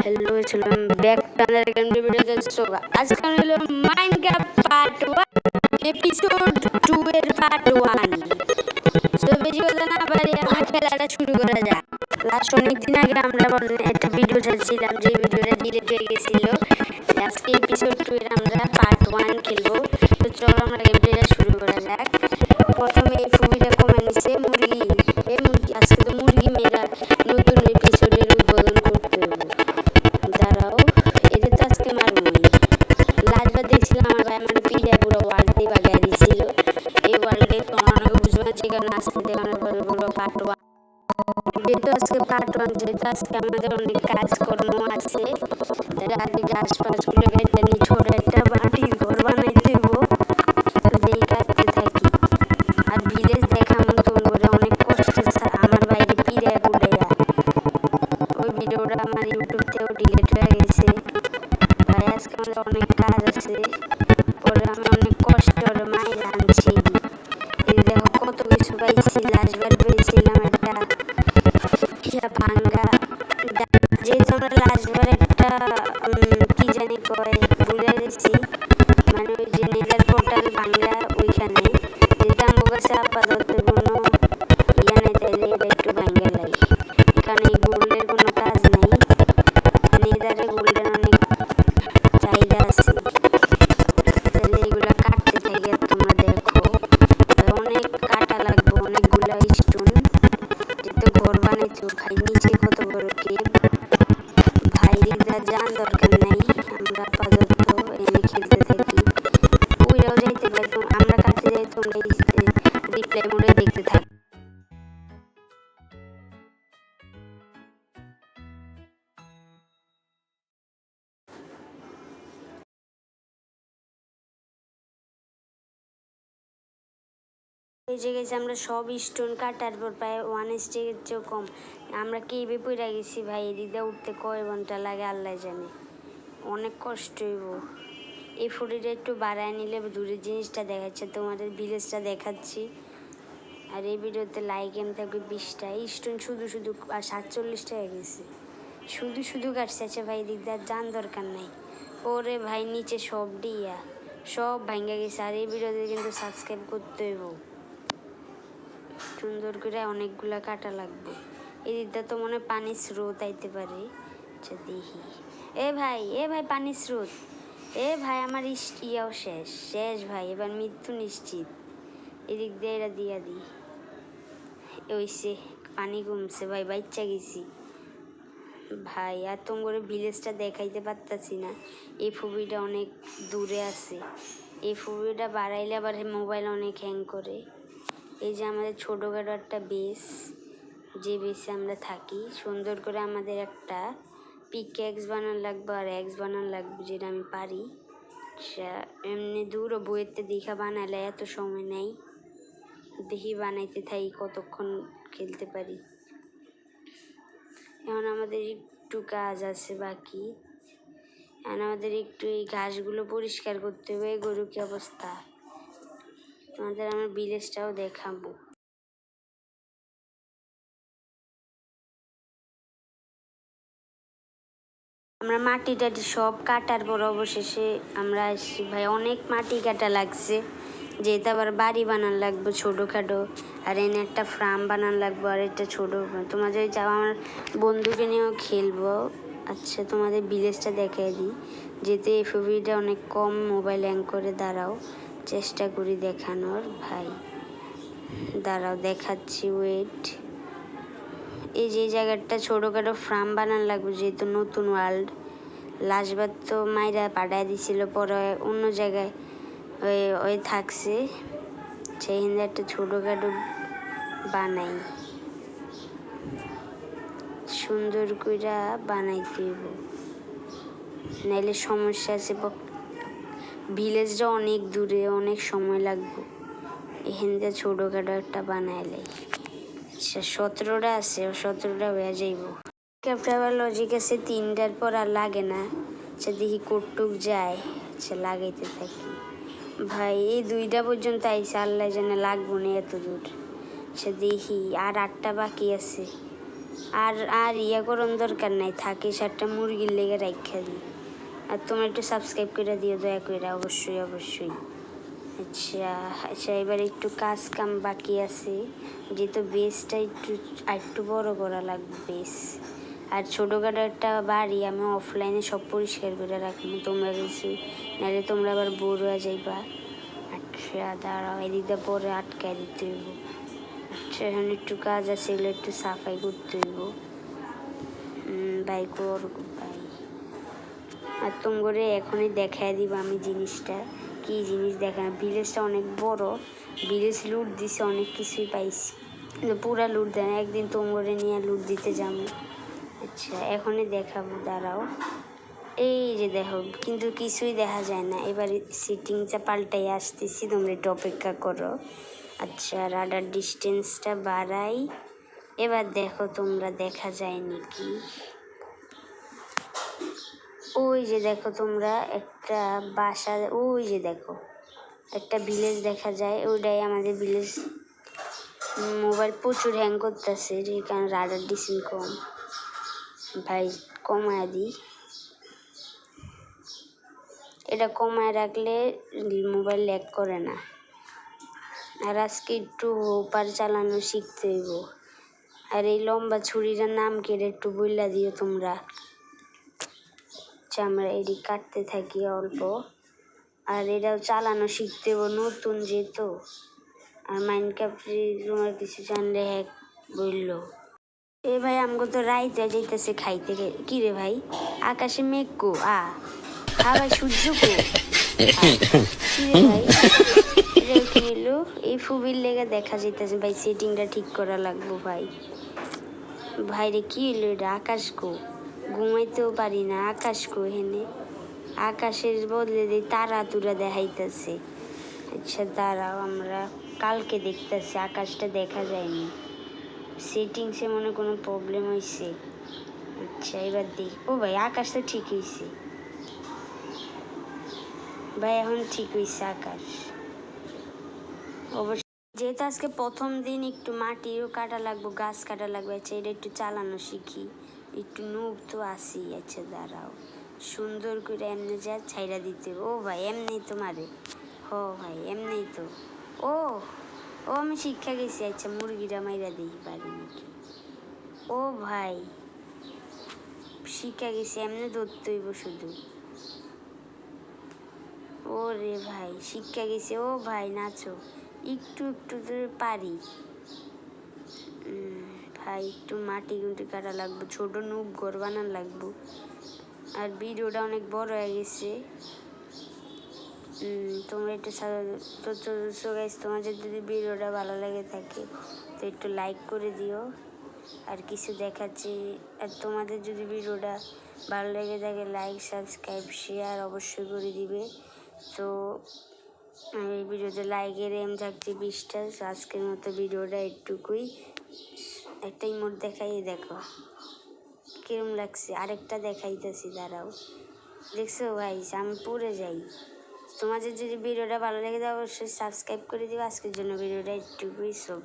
Hello ছিলাম back টানার গান ভিডিওতে সব আজকে হলো মাইনক্রাফট পার্ট 1 এপিসোড 2 এর পার্ট 1 সো বেশি কথা না পারি আমরা খেলাটা শুরু করা যাক। লাস্ট অনেকদিন আগে আমরা একটা ভিডিও ছাড়ছিলাম যে ভিডিওটা ডিলিট হয়ে গেছিল। আজকে এপিসোড 2 এর আমরা পার্ট 1 খেলবো। তো চলো আমরা গেমটা শুরু করা যাক। প্রথমে এই ফুবিটা কমে নিছে মুরগি আজকে তো মুরগি মেরা নতুন এপিসোডের উদ্বোধন করতে হবে। দাঁড়াও এটা তো আজকে মারবই। লাস্টবার দেখছিলাম আমার ভাই আমার পিড়ে পুরো ওয়ার্ল্ড দিয়ে বাগাই দিয়েছিল। এই ওয়ার্ল্ডে তোমরা অনেকে বুঝবে না যে কারণে আজকে দেখানোর পরে বলবো পার্ট 1। যেহেতু আজকে পার্ট 1 যেহেতু আজকে আমাদের অনেক কাজকর্ম আছে, রাতে গাছ পাছগুলো কেটে নিয়ে ছোট একটা মাটির ঘর বানাইতে হবো। যেই কাটতে থাকি আর ভিলেজ দেখা মতন করে অনেক কষ্ট আমার বাইরে পিড়ে উড়ে ওই ভিডিওটা আমার ইউটিউব থেকেও ডিলিট হয়ে গেছে। ভাই আজকে আমাদের অনেক কাজ আছে, পরে আমি অনেক কষ্ট করে মাইরে আনছি। এই দেখো কত কিছু পাইছি। লাস্টবার পেয়েছিলাম একটা ভাঙ্গা, যেহেতু আমরা লাস্টবার একটা কি জানি কয় ভুলে গেছি, মানে ওই যে নেদার পোর্টাল ভাঙ্গা ওইখানে যেটা আমার কাছে আপাতত কোনো ইয়া নেই, তাইলে এটা একটু ভাঙ্গা লাই। এখানে গোল্ডের কোনো কাজ নেই, নেদারে গোল্ডের অনেক চাহিদা আছে। তাহলে এগুলা কাটতে থাকি আর তোমরা দেখো। অনেক কাটা লাগবে, অনেকগুলা স্টোন, যেহেতু ঘর বানাইছো। ভাই নিচে কত বড় কেভ, ভাই এদের জান দরকার নাই, আমরা আপাতত এনে খেলতে থাকি। ওইরাও যাইতে পারি, আমরা কাটতে যাই, তোমরা রিপ্লাই মোডে দেখতে থাকো। এই জায়গায় আমরা সব স্টোন কাটার পর প্রায় 1 স্টেকের চেয়েও কম আমরা কেভে পড়ে গেছি। ভাই এদিকে উঠতে কয় ঘন্টা লাগে আল্লাহ জানে, অনেক কষ্ট হইব। এই ফুটিটা একটু বাড়ায় নিলে দূরের জিনিসটা দেখাচ্ছে, তোমাদের ভিলেজটা দেখাচ্ছি। আর এই ভিডিওতে লাইক এম থাকবে 20টা। স্টোন শুধু শুধু আর 47টা হয়ে গেছে, শুধু শুধু কাটছে। আচ্ছা ভাই এদিকটা জান দরকার নাই। ওরে ভাই নিচে সব ডিয়া সব ভাঙ্গা গেছে। আর এই ভিডিওতে কিন্তু সাবস্ক্রাইব করতে হইব, সুন্দর করে অনেকগুলা কাটা লাগবে। এই দিকটা তো মনে হয় পানির স্রোত আইতে পারে। আচ্ছা দেখি। এ ভাই পানির স্রোত। ভাই আমার ইয়াও শেষ ভাই, এবার মৃত্যু নিশ্চিত। এদিক দিয়ে এরা দিয়া দিই ওইসে পানি কমছে ভাই, বাচ্চা গেছি ভাই। আর তোমার ভিলেজটা দেখাইতে পারতাছি না, এই ফুবিটা অনেক দূরে আছে। এই ফুবিটা বাড়াইলে আবার মোবাইল অনেক হ্যাং করে। এই যে আমাদের ছোটোখাটো একটা বেস, যে বেসে আমরা থাকি, সুন্দর করে আমাদের একটা পিক্যাক্স বানান লাগবে আর এক্স বানান লাগবে, যেটা আমি পারি। এমনি দূর বইয়েতে দেখা বানালে এত সময় নেই, দেখি বানাইতে থাকি কতক্ষণ খেলতে পারি। এখন আমাদের একটু কাজ আছে বাকি, এখন আমাদের একটু এই ঘাসগুলো পরিষ্কার করতে হবে। গরু কি অবস্থা, তোমাদের আমার ভিলেজটাও দেখাবো। আমরা মাটি টাটি সব কাটার পর অবশেষে আমরা আসছি। ভাই অনেক মাটি কাটা লাগছে, যেহেতু আবার বাড়ি বানান লাগবে ছোটোখাটো, আর এনে একটা ফার্ম বানান লাগবে আর একটা ছোটো। তোমাদের যাও আমার বন্ধুকে নিয়েও খেলবো। আচ্ছা তোমাদের ভিলেজটা দেখাই দিই, যেহেতু এফবিটা অনেক কম মোবাইল হ্যাং করে। দাঁড়াও চেষ্টা করি দেখানোর। ভাই দাঁড়াও দেখাচ্ছি, ওয়েট। এই যে জায়গাটা ছোটোখাটো ফার্ম বানান লাগবে, যেহেতু নতুন ওয়ার্ল্ড। লাস্টবার তো মাইরা পাঠায় দিছিল, পরে অন্য জায়গায় ওই থাকছে, সেইখানে একটা ছোটোখাটো বানাই, সুন্দর কইরা বানাইতে হইব, নাইলে সমস্যা আছে। ভিলেজটা অনেক দূরে, অনেক সময় লাগবে। এখানে ছোটোখাটো একটা বানাইলে 17টা আছে, 17টা হয়ে যাইব। ক্যাপটাবার লজিক আছে 3টার পর আর লাগে না। আচ্ছা দেখি কটুক যায়, আচ্ছা লাগাইতে থাকি। ভাই এই 2টা পর্যন্ত আইসে, আল্লাহ জানে লাগবো না এত দূর। আচ্ছা দেখি আর 8টা বাকি আছে। আর আর ইয়া করার দরকার নাই, থাকে 7টা মুরগির লেগে রাখা দিই। আর তোমরা একটু সাবস্ক্রাইব করে দিও দয়া করে, অবশ্যই অবশ্যই। আচ্ছা আচ্ছা, এবার একটু কাজ কাম বাকি আছে, যেহেতু বেসটা একটু বড় করা লাগবে বেস। আর ছোটোখাটো একটা বাড়ি আমি অফলাইনে সব পরিষ্কার করে রাখবো, তোমরা কিছু নাহলে তোমরা আবার বোর হয়ে যাইবা। আচ্ছা দাঁড়াও, এদিকটা পরে আটকায় দিতে হইব। আচ্ছা এখন একটু কাজ আছে, এগুলো একটু সাফাই করতে হইব। ভাই ভাই, আর তোমরা এখনই দেখায় দিব আমি জিনিসটা কি জিনিস। দেখা ভিলেজটা অনেক বড়, ভিলেজ লুট দিছে, অনেক কিছুই পাইছি, পুরা লুট দেয়। একদিন তোমরা নিয়ে লুট দিতে যাবো। আচ্ছা এখনই দেখাবো, দাঁড়াও। এই যে দেখো, কিন্তু কিছুই দেখা যায় না। এবার সিটিংটা পাল্টাই আসতেছি, তোমরা একটু অপেক্ষা করো। আচ্ছা রাডার ডিস্টেন্সটা বাড়াই, এবার দেখো তোমরা দেখা যায় নাকি। ওই যে দেখো তোমরা একটা বাসা, ওই যে দেখো একটা ভিলেজ দেখা যায়, ওইটাই আমাদের ভিলেজ। মোবাইল প্রচুর হ্যাং করতেছে, যে কারণে রাডার ডিস্টেন্স কম। ভাই কমায় দিই, এটা কমায় রাখলে মোবাইল ল্যাগ করে না। আর আজকে একটু হোপার চালানো শিখতে হইব। আর এই লম্বা ছুরিটার নাম কেটে একটু বইলা দিও তোমরা। আমরা এটি কাটতে থাকি অল্প। আর এটাও চালানো শিখতে হইব, নতুন যেহেতু। আর মাইনক্রাফট তোমার কিছু জানলে হ্যাক বললো। এ ভাই আমাকে তো রাইতে যাইতেছে খাইতে। কি রে ভাই, আকাশে মেঘ কো হ্যাঁ ভাই, সূর্য কো কি রে ভাই, এটাও কি হলো? এই ফুবির লেগে দেখা যাইতেছে ভাই, সেটিংটা ঠিক করা লাগবো ভাই। ভাই রে কি হলো এটা, আকাশ কো? ঘুমাইতেও পারি না, আকাশ কো হেনে? আকাশের বদলে দিয়ে তারা তুরা দেখাইতেছে। আচ্ছা দাঁড়াও, আমরা কালকে দেখতেছি, আকাশটা দেখা যায়নি, সেটিংসে মনে কোনো প্রবলেম হয়েছে। আচ্ছা এবার দেখ, ও ভাই আকাশটা ঠিক হয়েছে ভাই, এখন ঠিক হয়েছে আকাশ অবশ্য। যেহেতু আজকে প্রথম দিন, একটু মাটিও কাটা লাগবো, গাছ কাটা লাগবে। আচ্ছা এটা একটু চালানো শিখি, একটু নুব তো আসি। আচ্ছা দাঁড়াও, সুন্দর করে এমনি যা ছাইরা দিতে। ও ভাই এমনি তো মারে, হ ভাই এমনি তো। ও ও আমি শিক্ষা গেছি। আচ্ছা মুরগিটা মাইরা দিই পারি নাকি। ও ভাই শিক্ষা গেছি, এমনি ধরতে হইব শুধু। ও রে ভাই শিক্ষা গেছে। ও ভাই নাচো, একটু একটু তো পারি ভাই। একটু মাটি গুটি কাটা লাগবো, ছোট নুব ঘর বানান লাগবো। আর ভিডিওটা অনেক বড় হয়ে গেছে, তোমরা একটু গাইস, তোমাদের যদি ভিডিওটা ভালো লেগে থাকে তো একটু লাইক করে দিও। আর কিছু দেখাচ্ছি, আর তোমাদের যদি ভিডিওটা ভালো লেগে থাকে লাইক সাবস্ক্রাইব শেয়ার অবশ্যই করে দিবে। তো এই ভিডিওতে লাইকের এম থাকছে 20টা। আজকের মতো ভিডিওটা একটুকুই, একটা ইমোট দেখাই, দেখো কিরম লাগছে। আরেকটা দেখাইতেছি, দাঁড়াও। দেখছো ভাই আমি পড়ে যাই। তোমাদের যদি ভিডিওটা ভালো লেগে যায় অবশ্যই সাবস্ক্রাইব করে দিও। আজকের জন্য ভিডিওটা একটুকুই। সব